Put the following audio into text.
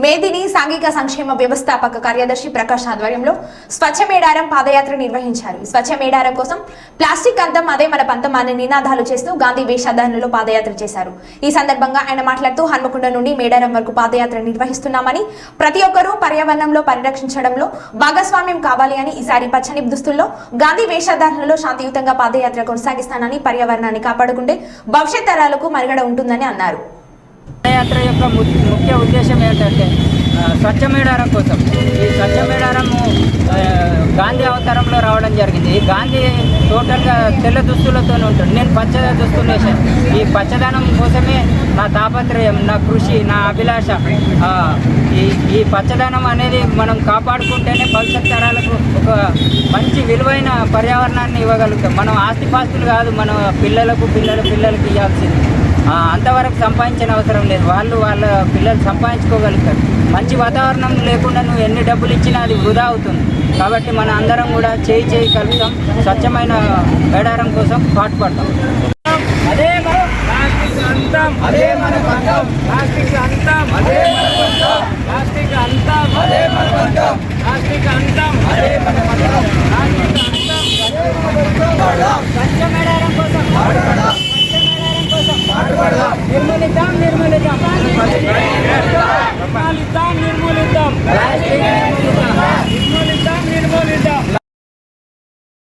మేదిని సాంఘిక సంక్షేమ వ్యవస్థాపక కార్యదర్శి ప్రకాష్ ఆధ్వర్యంలో స్వచ్ఛ మేడారం పాదయాత్ర నిర్వహించారు. స్వచ్ఛ మేడారం కోసం ప్లాస్టిక్ అద్దం అదే మన పంతం అనే నినాదాలు చేస్తూ గాంధీ వేషధారణలో పాదయాత్ర చేశారు. ఈ సందర్భంగా ఆయన మాట్లాడుతూ హన్మకొండ నుండి మేడారం వరకు పాదయాత్ర నిర్వహిస్తున్నామని, ప్రతి ఒక్కరూ పర్యావరణంలో పరిరక్షించడంలో భాగస్వామ్యం కావాలి అని, ఈసారి పచ్చని దుస్తుల్లో గాంధీ వేషధారణలో శాంతియుతంగా పాదయాత్ర కొనసాగిస్తానని, పర్యావరణాన్ని కాపాడుకుంటే భవిష్యత్ తరాలకు మనుగడ ఉంటుందని అన్నారు. పాదయాత్ర యొక్క ముఖ్య ఉద్దేశం ఏంటంటే స్వచ్ఛ మేడారం కోసం. ఈ స్వచ్ఛ మేడారము గాంధీ అవతారంలో రావడం జరిగింది. ఈ గాంధీ టోటల్గా తెల్ల దుస్తులతో ఉంటాడు. నేను పచ్చ దుస్తులు వేసాను. ఈ పచ్చదనం కోసమే నా తాపత్రయం, నా కృషి, నా అభిలాష. ఈ పచ్చదనం అనేది మనం కాపాడుకుంటేనే భవిష్యత్ తరాలకు ఒక మంచి విలువైన పర్యావరణాన్ని ఇవ్వగలుగుతాం. మనం ఆస్తిపాస్తులు కాదు, మన పిల్లలకు పిల్లలకి ఇవ్వాల్సింది. అంతవరకు సంపాదించిన అవసరం లేదు. వాళ్ళ పిల్లలు సంపాదించుకోగలుగుతారు. మంచి వాతావరణం లేకుండా నువ్వు ఎన్ని డబ్బులు ఇచ్చినా అది వృధా అవుతుంది. కాబట్టి మన అందరం కూడా చేయి కలుపుతాం. స్వచ్ఛమైన మేడారం కోసం పాటుపడతాం. అదే మన ప్లాస్టిక్ అంతం, అదే మన పంతం. ప్లాస్టిక్ అంతం, అదే మన పంతం. ప్లాస్టిక్ అంతం, అదే మన పంతం. ప్లాస్టిక్ అంతం, అదే మన పంతం. ప్లాస్టిక్ అంతం, స్వచ్ఛ మేడారం కోసం నిర్మూలిద్దాం.